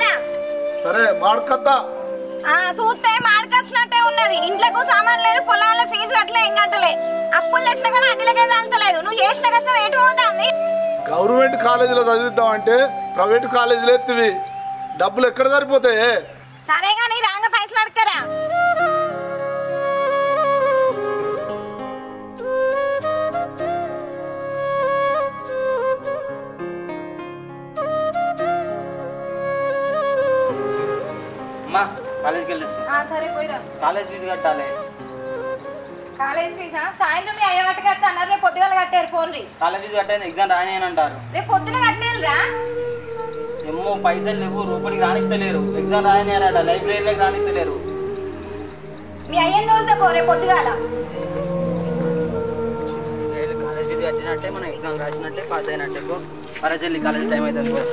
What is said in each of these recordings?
చూస్తారా? సరే మాడకత్తా. చూస్తే మాడకొచ్చినట్టే ఉన్నది. ఇంట్లోకు సామాన్ లేదు, పొలాల ఫీజు కట్టలే, ఏం కట్టలే. అప్పులు తెచ్చినా కానీ అడ్డీలకే చాలతలేదు. నువ్వు చేసిన కష్టం ఎటు పోతుంది? గవర్నమెంట్ కాలేజీలో చదివిద్దామంటే ప్రైవేట్ కాలేజీలో ఎత్తివి, డబ్బులు ఎక్కడ సరిపోతాయి? సరే కానీ రాంగ పైసలు అడగరా. అమ్మా కాలేజ్కి వెళ్ళేస్తా. సరే పోయిరా. కాలేజ్ ఫీజు కట్టాలి. కాలేజ్ ఫీజా? సాయంత్రం మీ అయ్య గట్ట కట్ట అన్నారు, రేపు పొద్దుగాల కట్టారు. ఫోన్ రీ కాలేజ్ ఫీజు కట్టేది ఎగ్జామ్ రాని అని అంటారు. రేపు పొద్దున కట్టేయాలిరా. ఏమో పైసలు లేవు, రూపాయికి రానిస్తలేరు. ఎగ్జామ్ రాని అన్నాడ, లైబ్రరీలోకి రానిస్తలేరు. మీ అయ్యని తోలుతా పో రేపు పొద్దుగాల. కాలేజ్ ఫీజు కట్టినట్టే మనం ఎగ్జామ్ రాసినట్టే, పాస్ అయినట్టే. మరచెల్లి కాలేజ్ టైం అవుతుంది.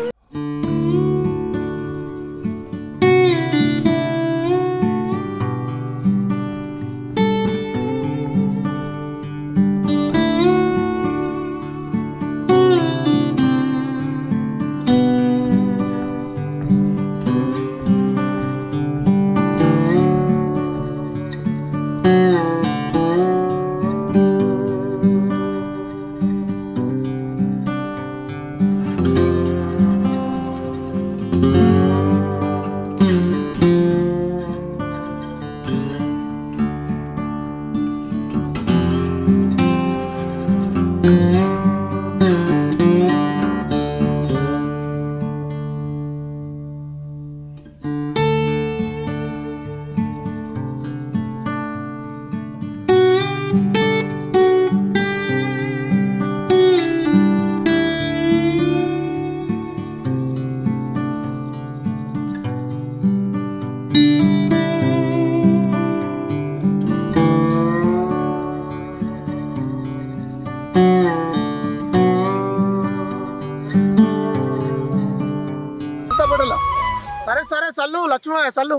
సరే సరే సల్లు లక్ష్మణ సల్లు.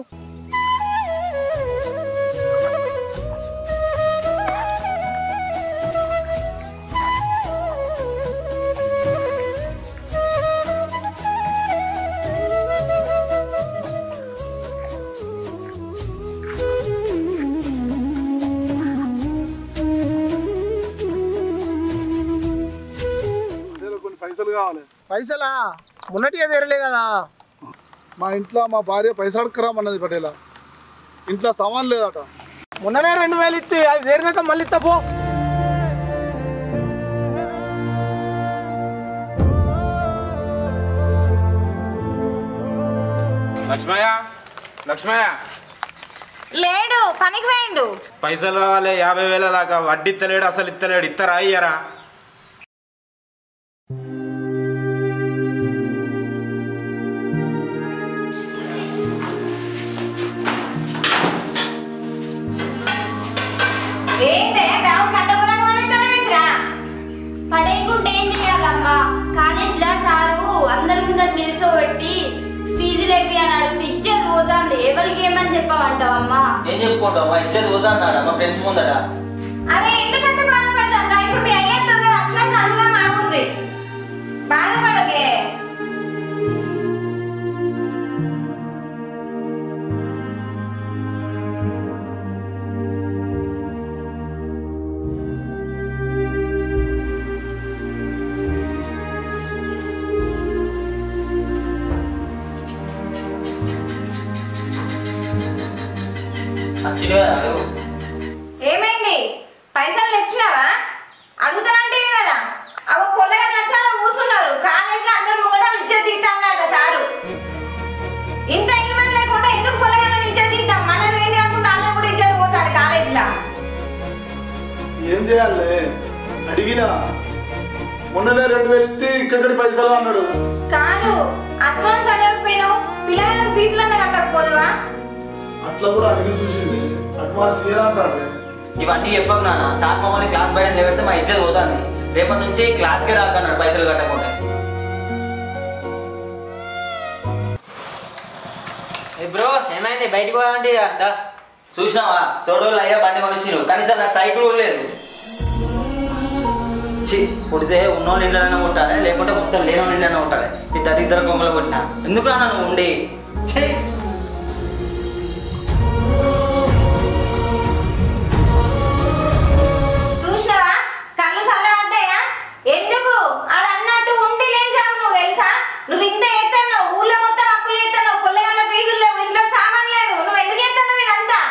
కొన్ని పైసలు కావాలి. పైసలా? మొన్నటిగా తెరలే కదా. మా ఇంట్లో మా భార్య పైసలు అడగరామన్నది పటేలా. ఇంట్లో సామాన్ లేదట. మొన్ననే 2000 ఇస్తే అది చేరినాక మళ్ళీ తప్పు. లక్ష్మయ్య లక్ష్మయ్య లేడు, పనికి పోయిండు. పైసలు రావాలి 50,000 దాకా. వడ్డీ ఇత్తలేడు, అసలు ఇత్తలేడు. ఇత్తరా అయ్యారా? పడేయకుంటే ఏం చేయాలమ్మా? కాలేజ్లో సారు అందరి ముందర నిల్చోబెట్టి ఫీజులు ఏవి అని అడిగితే ఇచ్చేది పోతాంది. ఎవరికి ఏమని చెప్పమంటావమ్మా? ఏం చెప్పుకుంటావు? ఇచ్చేది పోతా అన్నాడా మా ఫ్రెండ్స్ ముందట? అరే ఎందుకంత బాధపడతారా? ఇప్పుడు మీ అయ్య వచ్చినాక అడుగుదాం, ఆగుండ్రి. బాధపడకే. ఏమైంది? పైసలు తెచ్చినావా? అడుగుతానంటే కదా. అవ పొల్లగా నచ్చాడో కూర్చున్నారు. కాలేజీలో అందరు ముంగటాలు ఇచ్చేది తీస్తాడట సారు. ఇంత ఇల్మని లేకుండా ఎందుకు పొల్లగా ఇచ్చేది తీద్దాం? మనది వేది కాకుండా అన్న కూడా ఇచ్చేది పోతాడు కాలేజీలో. ఏం చేయాలి? అడిగినా మొన్ననే 2000 ఇస్తే ఇక్కడి పైసలు అన్నాడు. కాదు, అడ్వాన్స్ అడగకపోయినావు. పిల్లలకు ఫీజులన్నా కట్టకపోదువా? అట్లా కూడా అడిగి చూసింది. అడ్వాన్స్ ఇయ్యాలంటాడు. ఇవన్నీ చెప్పకు నాన్న. సార్ మమ్మల్ని క్లాస్ బయట లేబెడితే మా ఇజ్జత్ పోతుంది. రేపటి నుంచి క్లాస్కే రాకన్నాడు పైసలు కట్టకుంటే. బ్రో ఏమైంది? బయటకు పోవాలంటే చూసినావా? తోడోళ్ళు అయ్యా బండి కొనిచ్చిను, కనీసం నాకు సైకిల్ కూడా లేదు. చి పుడితే ఉన్నోళ్ళు ఇంట్లోనే ఉంటాలి, లేకుంటే మొత్తం లేని ఇంట్లోనే ఉంటాలి. ఈ దరిద్ర కొమ్మలు కొట్టినా ఎందుకు నన్ను ఉండి ఛీ. చూసినావా కళ్ళు చల్లబడ్డాయా? ఎందుకు ఆడ అన్నట్టు ఉండి లేని జాబ్ నువ్వు తెలుసా? నువ్వు ఇంత ఎత్తావు, ఊళ్ళో మొత్తం అప్పులు ఎత్తావు, పొల్లగల్ల ఫీజులు లేవు, ఇంట్లో సామాన్ లేదు, నువ్వు ఎందుకు ఎత్తావు ఇదంతా?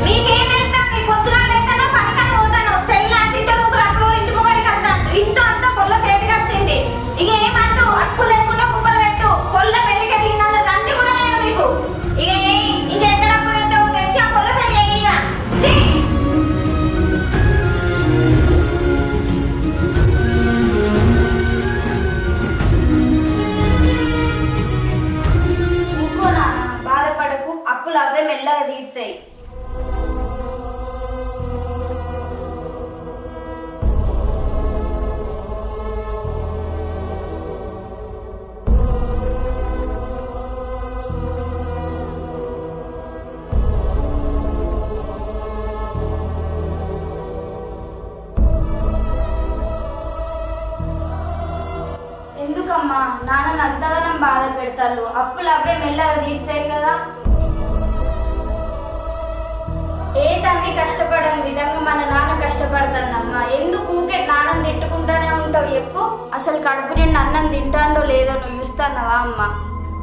నీకేం తెలుస్తుంది? పొద్దుగా లేస్తానో పనికని పోతాను, తెల్లారి ఇద్దరు ముగ్గురు అప్పుడు ఇంటి ముగడికి అంటాను, ఇంట్లో అంతా పొల్ల చేతికి వచ్చింది. ఇక ఏమంటూ అప్పు లేకుండా కుప్పలు పెట్టు, పొల్ల పెళ్లికి దిగినంత తండ్రి కూడా లేదు నీకు. ఇక ఇంకెక్కడ అప్పు తెచ్చావు తెచ్చి ఆ పొల్ల పెళ్లి ఇక ఛీ. ఊరుకో నాన్న, బాధపడకు, అప్పులు అవే మెల్లగా తీరుతాయి. ఎందుకమ్మా నాన్నని అంతగానం బాధ పెడతారు? అప్పులు అవే మెల్లగా తీరుతాయి కదా. ఏ తండ్రి కష్టపడని విధంగా మన నాన్న కష్టపడతాడమ్మా. ఎందుకు ఊకే నాన్నని తిట్టుకుంటానే ఉంటావు చెప్పు? అసలు కడుపు నిండా అన్నం తింటాడో లేదో నువ్వు చూస్తాన్నావా అమ్మ?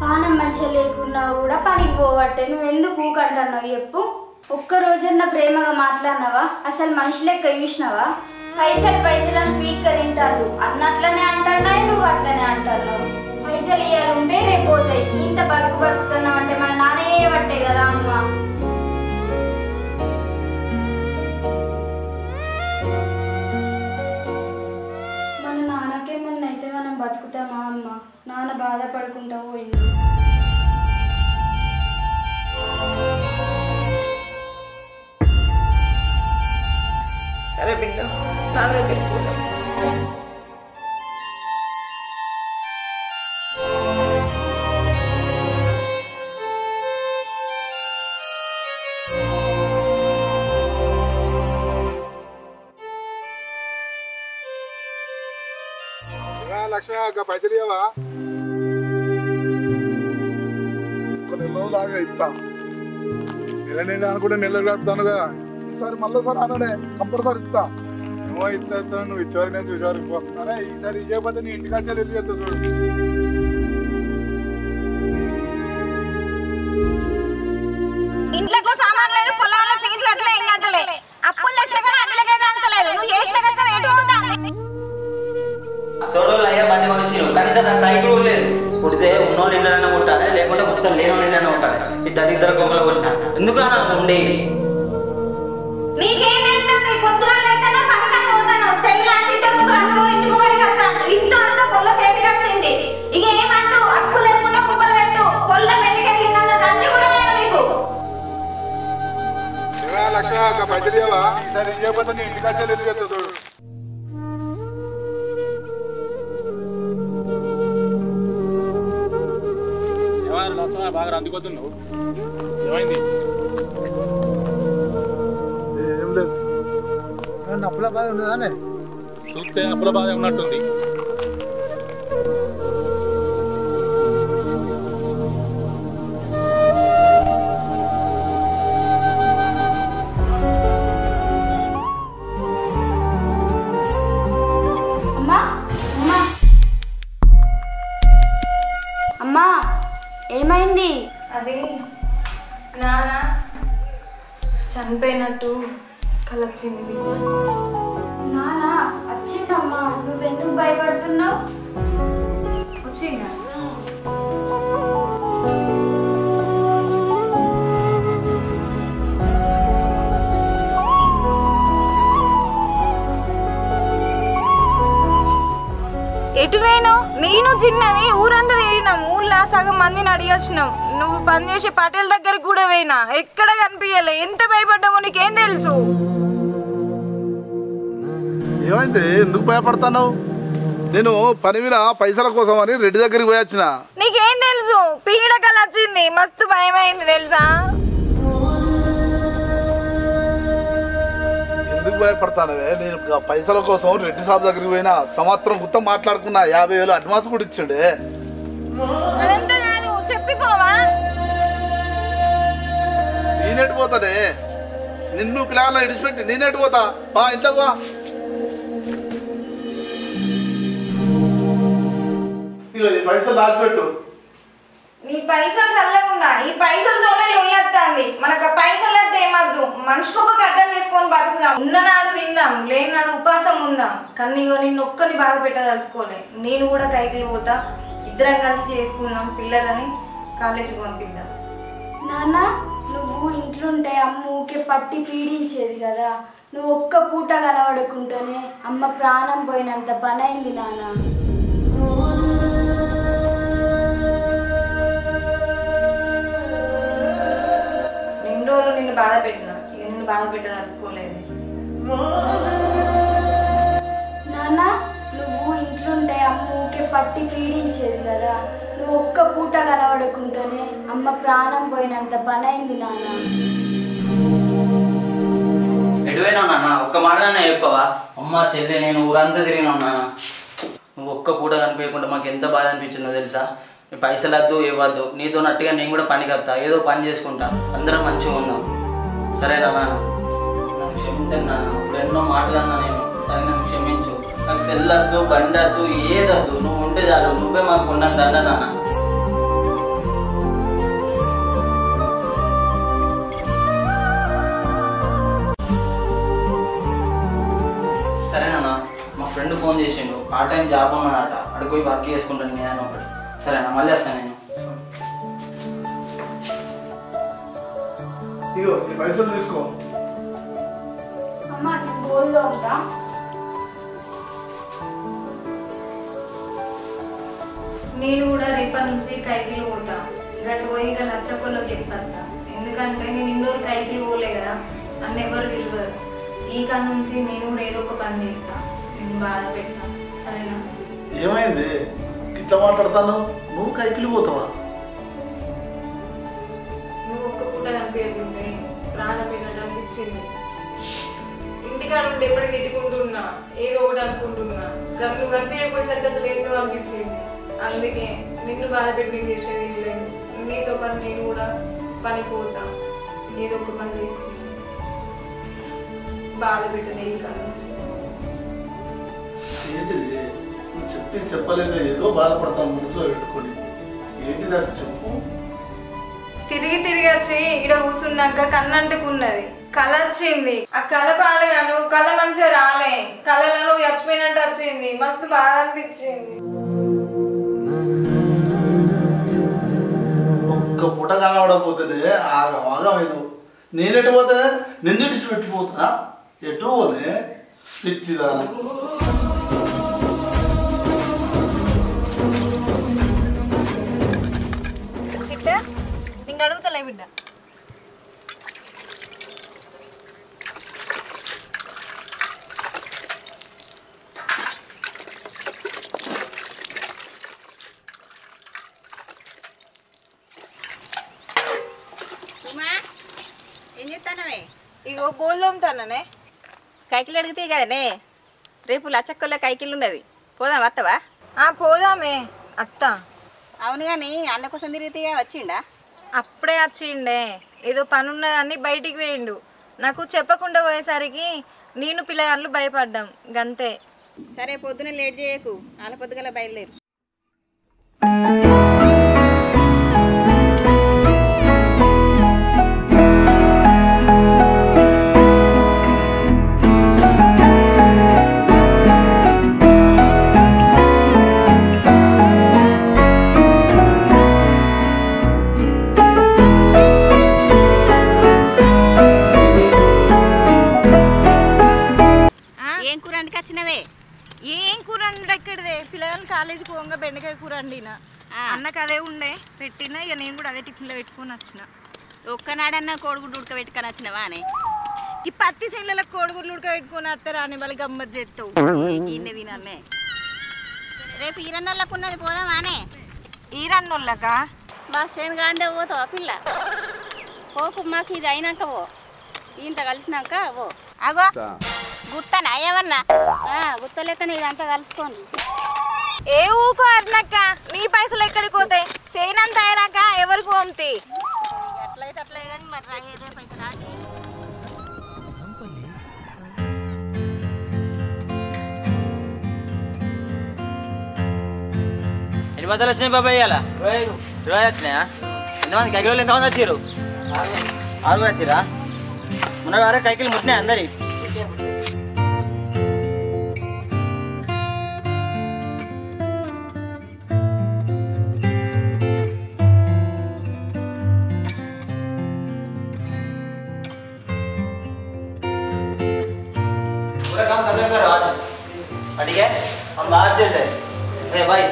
పానం మంచిగా లేకున్నా కూడా పనికి పోవట్టే నువ్వు ఎందుకు ఊకంటున్నావు చెప్పు? ఒక్క రోజన్నా ప్రేమగా మాట్లాడినావా? అసలు మనిషి లెక్క చూసినావా? పైసలు పైసలను పీక్క తింటారు అన్నట్లనే అంటున్నాయి, నువ్వు అట్లనే అంటున్నావు. పైసలు ఇయ్యాలి ఉంటే రేపు పోతాయి. ఇంత బతుకుతున్నావు అంటే మన నాన్నయ్యే పట్టే కదా అమ్మ. మన నాన్నకేమన్నా అయితే మనం బతుకుతామా అమ్మ? నాన్న బాధపడుకుంటా పోయింది. సరే బిడ్డ, నాన్న దగ్గరికి పోదాం. లక్ష్మి అక్క పైసలు ఇవ్వవా? కొన్ని రోజులు ఆగా ఇస్తా. నెల అనుకుంటే నెల గడుపుతానుగా. ఈసారి మళ్ళీసారి అన్నాడే కంపల్సరీ ఇస్తా. నువ్వు ఇస్తా, నువ్వు ఇచ్చేవారు నేను చూసారు. అరే ఈసారి ఇవ్వకపోతే నీ ఇంటికి వచ్చి వెళ్ళి చేస్తా చూడు. ఇంట్లో సామాన్ లేదు, పొలాల ఫీజు కట్టలే, ఏం కట్టలే, అప్పులు తెచ్చినా కూడా అడ్డలకే తాగలేదు. నువ్వు చేసిన కష్టం ఎటు అవుతుంది? తోడోళ్ళు అయ్యా బండి వచ్చి కనీసం నాకు సైకిల్ కూడా లేదు. పుడితే ఉన్నోళ్ళు ఇంట్లోనే ఉంటాలి, లేకుంటే మొత్తం లేని ఇంట్లోనే ఉంటాలి. ఈ దరిద్ర కొమ్మలు కొట్టినా ఎందుకు నన్ను ఉండి నీకేం తెలుస్తుంది? పొద్దుగా లేస్తానో పనికని పోతాను, తెల్లారి ఇద్దరు ముగ్గురు అప్పుడు ఇంటి ముగడికి అంటాను, ఇంట్లో అంతా పొల్ల చేతికి వచ్చింది. ఇక ఏమంటూ అప్పు లేకుండా కుప్పలు పెట్టు, పొల్ల పెళ్లికి దిగినంత తండ్రి కూడా లేదు నీకు. లక్ష్మి అక్క పైసలు ఇవ్వవా? ఈసారి ఇవ్వకపోతే నీ ఇంటికి వచ్చి వెళ్ళి చేస్తా చూడు. బాగా అందుకోతున్నావు, ఏమైంది? ఏం లేదు, అప్పుల బాధ ఉన్నదానే. చూస్తే అప్పుల బాధ ఉన్నట్టుంది. అమ్మా అమ్మా అమ్మా ఏమైంది? అది నాన్న చనిపోయినట్టు కలొచ్చింది. నాన్న వచ్చిందమ్మా, నువ్వెందుకు భయపడుతున్నావు? వచ్చిందా? ఎటు పోయినావు? నేను చిన్నది ఊరంతా తిరిగినాం, ఊళ్ళో సగం మందిని అడిగొచ్చినాం. నువ్వు పనిచేసే పటేల్ దగ్గర కూడా పోయినా, ఎక్కడ కనిపించలే. ఎంత భయపడ్డావో నీకేం తెలుసు? ఏమైంది? ఎందుకు భయపడతావు? నేను పని మీద పైసల కోసం అని రెడ్డి దగ్గరికి పోయి వచ్చిన. నీకేం తెలుసు? పీడకలు వచ్చింది, మస్తు భయం అయింది తెలుసా? ఎందుకు భయపడతానవే? నేను పైసల కోసం రెడ్డి సాబ్ దగ్గరికి పోయినా సంవత్సరం గుత్తం మాట్లాడుకున్నా 50,000 అడ్వాన్స్ కూడా ఇచ్చిండే. అదంతా కాదు చెప్పిపోవా. నేనెటు పోతానే? నిన్ను పిల్లల ఇడిచిపెట్టి నేనెటు పోతా? బా ఇంట్లోకి బా. ఇగో ఈ పైసలు దాచిపెట్టు. నీ పైసలు చల్లకుండా ఈ పైసలతోనే లొల్లొత్తాంది. మనకు ఆ పైసలు వద్ద ఏమద్దు, మనిషికి ఒక గడ్డం చేసుకొని బతుకుదాం. ఉన్ననాడు తిందాం, లేనినాడు ఉపాసం ఉందాం. కానీ నిన్ను ఒక్కని బాధ పెట్టదలుచుకోలే. నేను కూడా కైకిలు పోతా, ఇద్దరం కలిసి చేసుకుందాం. పిల్లలని కాలేజీకి పంపిద్దాం. నాన్న నువ్వు ఇంట్లుంటే అమ్మ ఊకే పట్టి పీడించేది కదా. నువ్వు ఒక్క పూట కనబడుకుంటేనే అమ్మ ప్రాణం పోయినంత పని అయింది నాన్న. రోజులు నిన్ను బాధ పెట్టినా, ఇక నిన్ను బాధ పెట్టదలుచుకోలేదు. నాన్న నువ్వు ఇంట్లుంటే అమ్మ ఊకే పట్టి పీడించేది కదా. నువ్వు ఒక్క పూట కనబడుకుంటేనే అమ్మ ప్రాణం పోయినంత పని అయింది నాన్న. ఎటువైనా నాన్న ఒక్క మాట చెప్పవా? అమ్మ చెల్లె నేను ఊరంతా తిరిగినా నాన్న. నువ్వు ఒక్క పూట కనిపించకుండా మాకు ఎంత బాధ అనిపించిందో తెలుసా? పైసలు వద్దు ఇవ్వద్దు, నీతో నట్టుగా నేను కూడా పనికి వస్తా, ఏదో పని చేసుకుంటా, అందరం మంచిగా ఉందాం. సరేనా నాన్న? నన్ను క్షమించండి నాన్న. ఇప్పుడు ఎన్నో మాటలు అన్నా నేను, కానీ నన్ను క్షమించు. నాకు సెల్లొద్దు, బండి వద్దు, ఏదొద్దు, నువ్వు ఉంటే చాలు. నువ్వే మాకు ఉండని దండ నాన్న. సరేనా? మా ఫ్రెండ్ ఫోన్ చేసిండు, పార్ట్ టైం జాబ్ ఉన్నాడట, అక్కడికి పోయి వర్క్ చేసుకుంటాను నేను ఒకటి. సరేనా? మళ్ళీ వస్తాను నేను. ఇగో ఈ పైసలు తీసుకో. అమ్మ నేను బోల్దో ఉంటా. నేను కూడా రేపటి నుంచి కైకిలు పోతా. గట్టు పోయి ఇంకా లచ్చకొల్లోకి చెప్పేస్తా. ఎందుకంటే నేను ఇన్ని రోజులు కైకిలు పోలే కదా, నన్ను ఎవరు విలువరు. ఈ కాడ నుంచి నేను కూడా ఏదో ఒక పని చేస్తా, నేను బాధ పెట్టా. సరేనా? ఏమైంది ఇట్లా మాట్లాడతాను? నువ్వు కైకిలి పోతావా? నువ్వు ఒక్క పూట కనిపించకుంటే ప్రాణం పోయినట్టు అనిపించింది. ఇంటికాడ ఉంటే ఎప్పటికీ తిట్టుకుంటున్నా, ఏదో ఒకటి అనుకుంటున్నా. నువ్వు కనిపించకపోయేసరికి అసలు ఏందో అనిపించింది. అందుకే నిన్ను బాధ పెట్టి చేసేది లేదు. నీతో పాటు నేను కూడా పని పోతా, ఏదో ఒక పని చేసుకుంటా. బాధ పెట్టదు ఈ కాలం నుంచి. ఏంటిది నువ్వు చెప్పి చెప్పలేక ఏదో బాధపడతాను మనసులో పెట్టుకొని. ఏంటిది అది చెప్పు. తిరిగి తిరిగి వచ్చి ఈడ కూసున్నాక కన్నంటుకున్నది, కళ వచ్చింది. ఆ కళ పాడగాను, కళ మంచిగా రాలే. కళలో చచ్చిపోయినట్టు వచ్చింది, మస్తు బాధ అనిపించింది. ఒక్క పూట కనబడకపోతే ఆగమైంది. నేనెటు పోతే నిన్నెటు పెట్టిపోతున్నా? ఎటు పోనే పిచ్చిదాన. చిట్ట నీకు అడుగుతలే బిడ్డ. ఏం చేస్తానవే? ఇగో బోల్దోమ్తానే. కైకిలు అడిగితే కదనే, రేపు లచ్చక్కల్లో కైకిలు ఉన్నది, పోదాం వత్తవా? పోదామే అత్త. అవును కానీ అన్న కోసం తిరిగితే వచ్చిండా? అప్పుడే వచ్చిండే, ఏదో పని ఉన్నదాన్ని బయటికి వేయండు. నాకు చెప్పకుండా పోయేసరికి నేను పిల్లగాళ్ళు భయపడ్డాం గంతే. సరే పొద్దున లేట్ చేయకు, ఆల పొద్దుగల బయలుదేరు. ఏం కూర ఎక్కడిదే? పిల్లగాళ్ళు కాలేజీకి పోగా బెండకాయ కూర వండినా. అన్నకు అదే ఉండే పెట్టినా, ఇక నేను కూడా అదే టిఫిన్లో పెట్టుకొని వచ్చిన. ఒక్కనాడన్నా కోడిగుడ్డు ఉడకబెట్టుకొని వచ్చినవా అని? ఈ పత్తి సెల్లలో కోడిగుడ్లు ఉడకబెట్టుకొని వస్తారా అని వాళ్ళకి గమ్మత్ చేస్తావు. గిన్నె తినాలే. రేపు ఈరన్నోళ్ళకు ఉన్నది, పోదామానే? ఈరన్నోళ్ళకా? మా శనగాండే పోతావా పిల్ల? పోకు, మాకు ఇది అయినాక పో, ఇంత కలిసినాక పో. అగో గుత్తనా ఏమన్నా గుత్త లెక్కన ఇదంతా కలుసుకోండి. ఏ ఊకో అర్నక్క, నీ పైసలు ఎక్కడికి పోతాయి? సేనంత అయ్యాక ఎవరికి పంపుతాయి? ఎట్లయితే అట్లే కానీ మరి రేపు అయితే రాజీ. ఎన్ని బద్దలు వచ్చినాయి బాబాయ్? ఇవాళ 20 వచ్చినాయా? ఎంతమంది కైకిలు ఎంతమంది వచ్చారు? 6 వచ్చిరా? మొన్న వారే కైకిలు ముట్టినాయి అందరి. काम कर लेंगे आज ठीक है हम बाहर चलते हैं भाई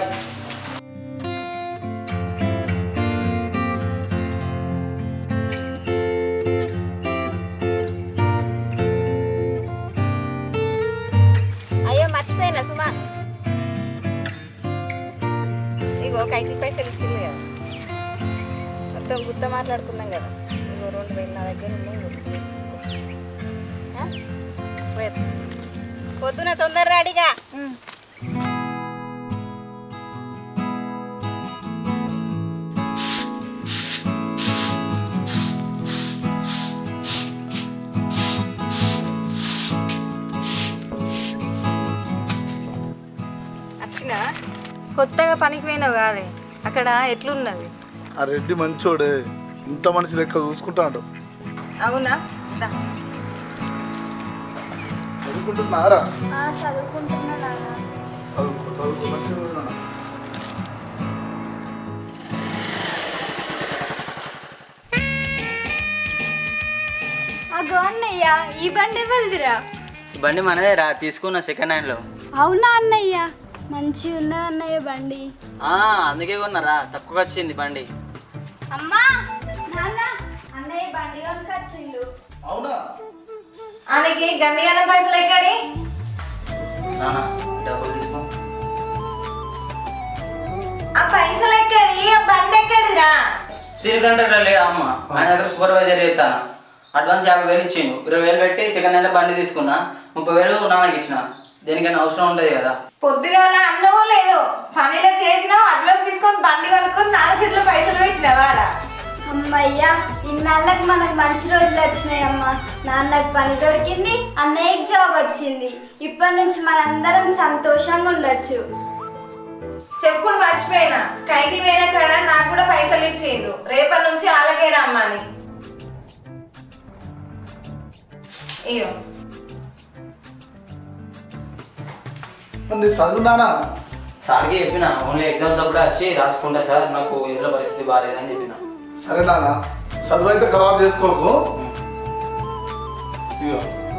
అయ్యో మర్చిపోయినా సుమా ఇగో కైకి పైసలు ఇచ్చింది కదా మొత్తం గుత్త మాట్లాడుకున్నాం కదా ఇగో 2000 నా దగ్గర ఉన్నాయి పొద్దున తొందర రెడీగా వచ్చినా కొత్తగా పనికి పోయినావు కాదే, అక్కడ ఎట్లున్నది? ఆ రెడ్డి మంచోడే, ఇంత మనిషి లెక్క చూసుకుంటాడు. అవునా? చదువుకుంటున్నారా? చదువుకుంటున్నా నాన్న. చదువుకో మంచిగా. అగో అన్నయ్య, ఈ బండి వెళ్దిరా? బండి మనదే రా, తీసుకున్నా సెకండ్ హ్యాండ్ లో. అవునా అన్నయ్య? మంచి ఉన్నది అన్నయ్య బండి. అందుకే కొన్నారా, తక్కువ వచ్చింది బండి. అమ్మా నాన్న, అన్నయ్య బండి కొనుకొచ్చిండు. అవునా? ఆయనకి గండిగన పైసలు ఎక్కడి? డబ్బులు తీసుకో. ఆ పైసలు ఎక్కడి? ఆ బండి ఎక్కడిరా? సీల్ కాంట్రాక్టర్ లేడా అమ్మ, ఆయన దగ్గర సూపర్వైజర్ చెప్తాను. అడ్వాన్స్ 50,000 ఇచ్చిండు, 20,000 పెట్టి సెకండ్ హ్యాండ్ బండి తీసుకున్నా. 30,000 నాన్నకి ఇచ్చిన. దేనికైనా అవసరం ఉంటుంది కదా. పొద్దుగాల అన్నవో లేదో పనిలో చేసినావు, అడ్వాన్స్ తీసుకొని బండి కొనుక్కొని నాన్న చేతిలో పైసలు పెట్టినవారా? అమ్మయ్యా, ఇన్నాళ్ళకి మనకు మంచి రోజులు వచ్చినాయమ్మా. నాన్నకు పని దొరికింది, అన్నయ్యకి జాబ్ వచ్చింది. ఇప్పటి నుంచి మనందరం సంతోషంగా ఉండొచ్చు. చెప్పుడు మర్చిపోయినా, కైకి వేరే కాడ నాకు కూడా పైసలు ఇచ్చిండ్రు. రేపటి నుంచి వాళ్ళకే రమ్మని. అయ్యో చదువునానా? సార్కి చెప్పిన, ఓన్లీ ఎగ్జామ్స్ అప్పుడే వచ్చి రాసుకుంటా సార్, నాకు ఇంట్లో పరిస్థితి బాగాలేదని చెప్పిన. సరే నాన్న, చదువు అయితే ఖరాబ్ చేసుకోకు.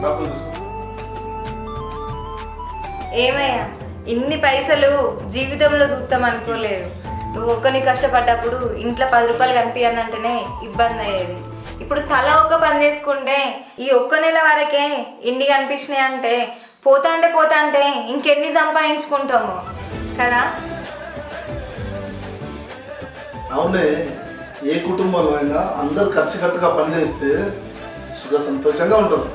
డబ్బులు తీసుకో. ఏమయ్యా, ఇన్ని పైసలు జీవితంలో చూస్తాం అనుకోలేదు. నువ్వు ఒక్కని కష్టపడ్డప్పుడు ఇంట్లో 10 రూపాయలు కనిపించానంటేనే ఇబ్బంది అయ్యేది. ఇప్పుడు తల ఒక్క పని చేసుకుంటే ఈ ఒక్క నెల వరకే ఇన్ని కనిపించినాయి అంటే పోతాంటే ఇంకెన్ని సంపాదించుకుంటామో కదా. అవునే, ఏ కుటుంబంలో అయినా అందరు కలిసికట్టుగా పని చేస్తే సుఖ సంతోషంగా ఉంటారు.